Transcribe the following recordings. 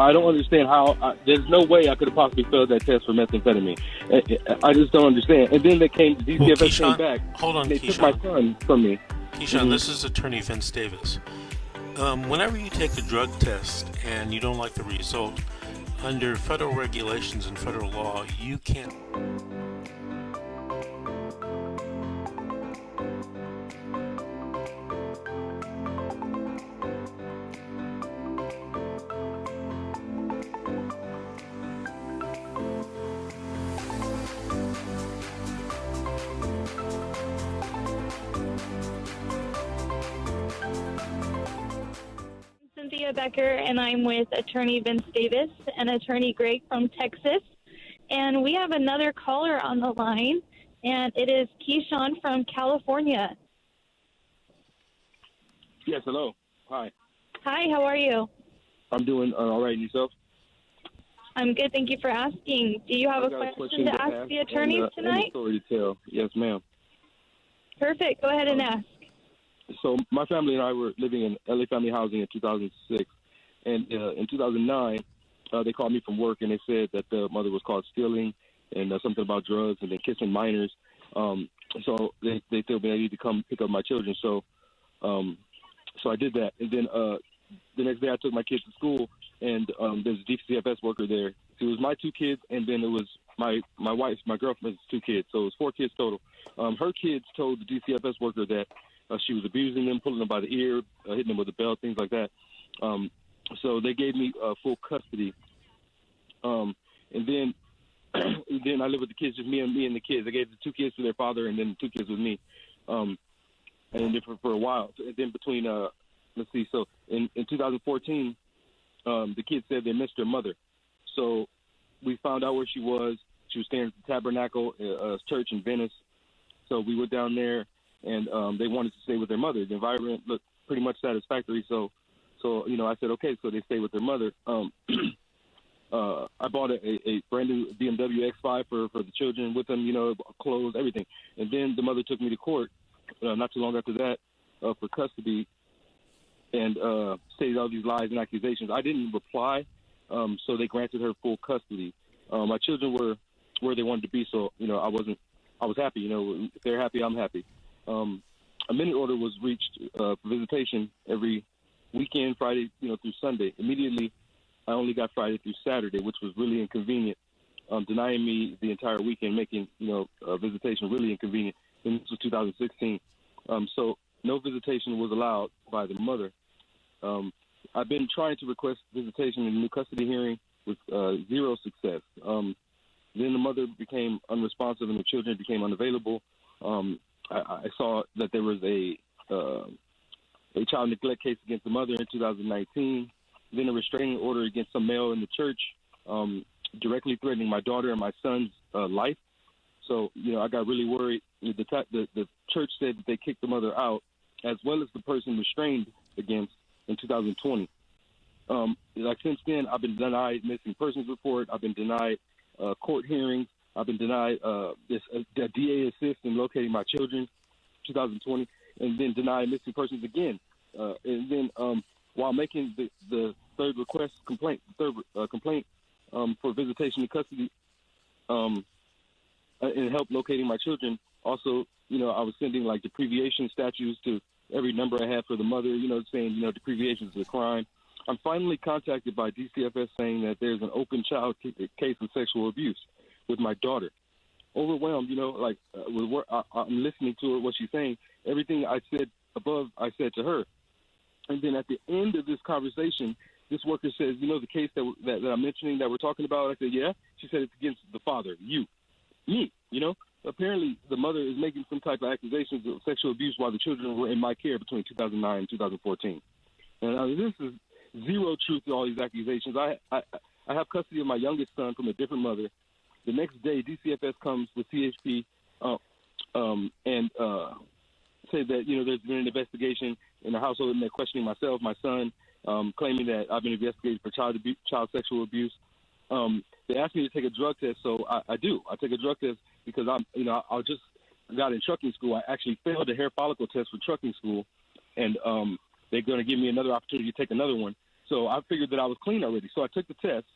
I don't understand how. There's no way I could have possibly failed that test for methamphetamine. I just don't understand. And then they came. DCFS came back. Hold on, they Keyshawn. took my son from me. Keyshawn, this is Attorney Vince Davis. Whenever you take a drug test and you don't like the result, under federal regulations and federal law, you can't. Cynthia Becker, and I'm with Attorney Vince Davis and Attorney Greg from Texas. And we have another caller on the line, and it is Keyshawn from California. Yes, hello. Hi. Hi, how are you? I'm doing all right. And yourself? I'm good. Thank you for asking. Do you have a question to ask the attorneys tonight? A story to tell. Yes, ma'am. Perfect. Go ahead and ask. So my family and I were living in LA family housing in 2006. And in 2009, they called me from work, and they said that the mother was caught stealing and something about drugs and then kissing minors. So they told me I need to come pick up my children. So I did that. And then the next day I took my kids to school, and there's a DCFS worker there. It was my two kids, and then it was my wife's, my girlfriend's two kids. So it was 4 kids total. Her kids told the DCFS worker that she was abusing them, pulling them by the ear, hitting them with a belt, things like that. So they gave me full custody. And then I lived with the kids, just me and the kids. I gave the 2 kids to their father, and then the 2 kids with me. And then for a while. And then between, let's see, so in 2014, the kids said they missed their mother. So we found out where she was. She was staying at the Tabernacle Church in Venice. So we went down there, and they wanted to stay with their mother. The environment looked pretty much satisfactory. So I said, okay, so they stay with their mother. I bought a brand new BMW X5 for the children with them, clothes, everything. And then the mother took me to court not too long after that for custody and stated all these lies and accusations. I didn't reply, so they granted her full custody. My children were where they wanted to be, so, I was happy. If they're happy, I'm happy. A minute order was reached for visitation every weekend, Friday, through Sunday. Immediately, I only got Friday through Saturday, which was really inconvenient, denying me the entire weekend, making, visitation really inconvenient. And this was 2016. So no visitation was allowed by the mother. I've been trying to request visitation in the new custody hearing with 0 success. Then the mother became unresponsive and the children became unavailable. I saw that there was a child neglect case against the mother in 2019, then a restraining order against some male in the church, directly threatening my daughter and my son's life. So, I got really worried. The church said that they kicked the mother out, as well as the person restrained against in 2020. Since then, I've been denied missing persons report. I've been denied court hearings. I've been denied the DA assist in locating my children, 2020, and then denied missing persons again. And then while making the third complaint for visitation and custody and help locating my children, also, I was sending like deprivation statutes to every number I had for the mother, saying, deprivation is a crime. I'm finally contacted by DCFS saying that there's an open child case of sexual abuse with my daughter. Overwhelmed, I'm listening to her, what she's saying. Everything I said above, I said to her. And then at the end of this conversation, this worker says, the case that I'm mentioning that we're talking about? I said, yeah. She said it's against the father, me. Apparently the mother is making some type of accusations of sexual abuse while the children were in my care between 2009 and 2014. And this is zero truth to all these accusations. I have custody of my youngest son from a different mother. The next day, DCFS comes with CHP and say that, there's been an investigation in the household, and they're questioning myself, my son, claiming that I've been investigated for child sexual abuse. They asked me to take a drug test, so I do. I take a drug test because I just got in trucking school. I actually failed a hair follicle test for trucking school, and they're going to give me another opportunity to take another one. So I figured that I was clean already. So I took the test,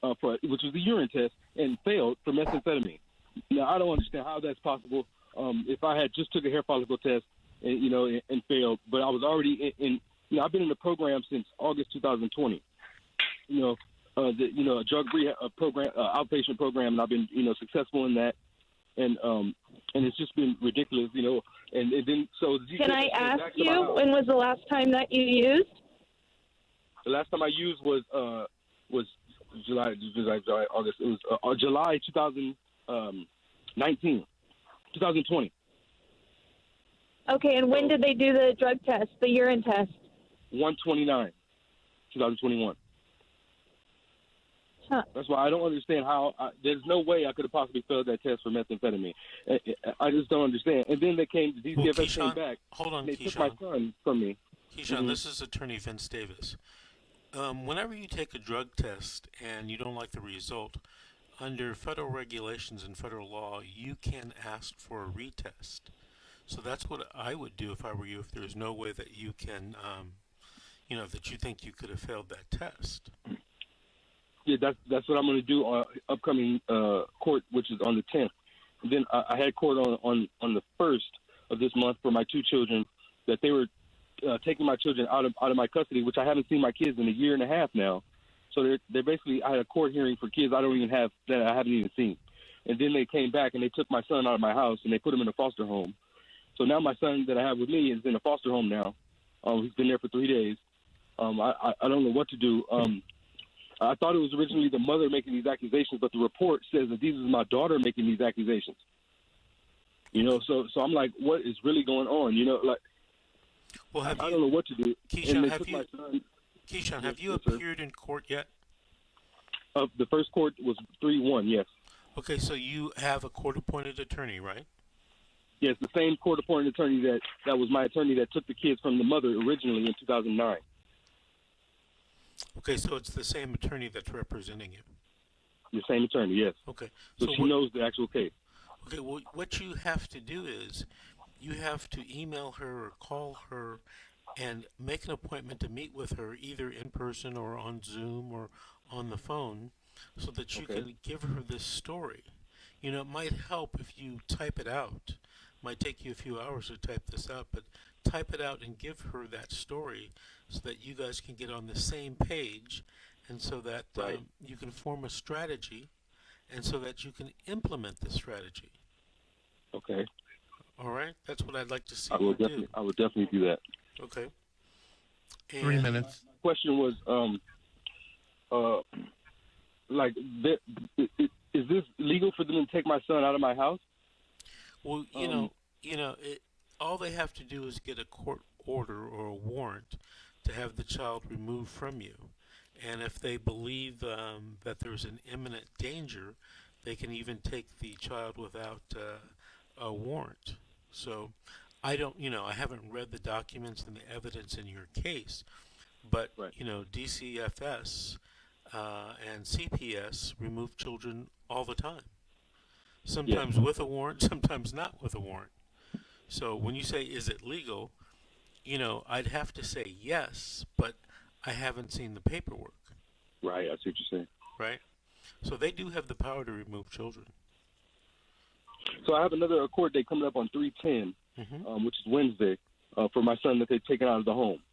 which was the urine test, and failed for methamphetamine. Now, I don't understand how that's possible. If I had just took a hair follicle test and failed, but I was already I've been in the program since August 2020. A drug rehab program, outpatient program, and I've been, successful in that. And it's just been ridiculous, And then so. Can I ask you, when was the last time that you used? The last time I used was July, August. It was July 2020. Okay, and when did they do the drug test, the urine test? 1/29/2021. Huh. That's why I don't understand how. There's no way I could have possibly failed that test for methamphetamine. I just don't understand. And then the DCFS came back. Hold on, they took my son from me. Keyshawn, this is Attorney Vince Davis. Whenever you take a drug test and you don't like the result, under federal regulations and federal law, you can ask for a retest. So that's what I would do if I were you, if there's no way that you can, that you think you could have failed that test. Yeah, that's what I'm going to do on upcoming court, which is on the 10th. And then I had court on the 1st of this month for my two children, that they were taking my children out of my custody, which I haven't seen my kids in a year and a half now. So they're basically, I had a court hearing for kids I don't even have, that I haven't even seen. And then they came back and they took my son out of my house and they put him in a foster home. So now my son that I have with me is in a foster home now. He's been there for 3 days. I don't know what to do. I thought it was originally the mother making these accusations, but the report says that this is my daughter making these accusations. So I'm like, what is really going on? Well, I don't know what to do. Keyshawn, have you appeared in court yet? The first court was 3-1, yes. Okay, so you have a court-appointed attorney, right? Yes, the same court-appointed attorney that was my attorney that took the kids from the mother originally in 2009. Okay, so it's the same attorney that's representing you. The same attorney, yes. Okay. So she knows the actual case. Okay, well, what you have to do is you have to email her or call her and make an appointment to meet with her, either in person or on Zoom or on the phone, so that you can give her this story. It might help if you type it out. It might take you a few hours to type this out, but type it out and give her that story so that you guys can get on the same page, and so that you can form a strategy, and so that you can implement the strategy. Okay. All right? That's what I'd like to see I will definitely do that. Okay. And 3 minutes. Question was, is this legal for them to take my son out of my house? Well, all they have to do is get a court order or a warrant to have the child removed from you. And if they believe that there's an imminent danger, they can even take the child without a warrant. So I haven't read the documents and the evidence in your case, but, DCFS and CPS remove children all the time. Sometimes with a warrant, sometimes not with a warrant. So when you say, is it legal, I'd have to say yes, but I haven't seen the paperwork. Right, I see what you're saying. Right? So they do have the power to remove children. So I have another court date coming up on 3/10, which is Wednesday, for my son that they've taken out of the home.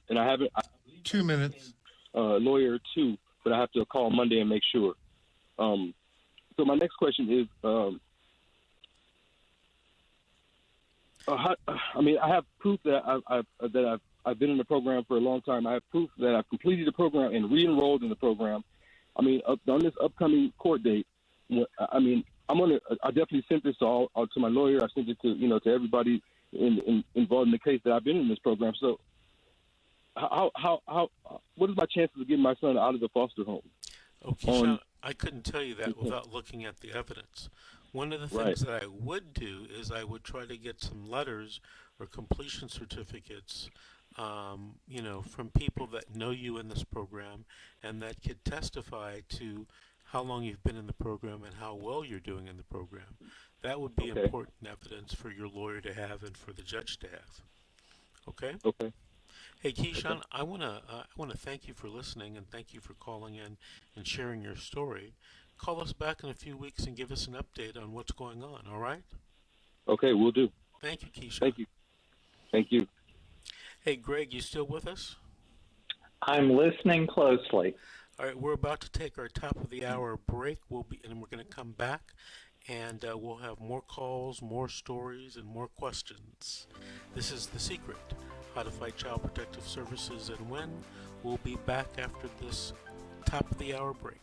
And I haven't... 2 minutes. Lawyer too, but I have to call Monday and make sure. So my next question is, I have proof that I've been in the program for a long time. I have proof that I've completed the program and re-enrolled in the program. On this upcoming court date, I definitely sent this to my lawyer. I sent it to everybody involved in the case that I've been in this program. So what is my chances of getting my son out of the foster home? Okay, Sean, I couldn't tell you that without looking at the evidence. One of the things that I would do is I would try to get some letters or completion certificates, from people that know you in this program and that could testify to how long you've been in the program and how well you're doing in the program. That would be important evidence for your lawyer to have and for the judge to have. Okay? Okay. Hey, Keyshawn, I wanna thank you for listening and thank you for calling in and sharing your story. Call us back in a few weeks and give us an update on what's going on. All right? Okay, we'll do. Thank you, Keyshawn. Thank you. Thank you. Hey, Greg, you still with us? I'm listening closely. All right, we're about to take our top of the hour break. And we're going to come back, and we'll have more calls, more stories, and more questions. This is The Secret: How to Fight Child Protective Services and Win. We'll be back after this top of the hour break.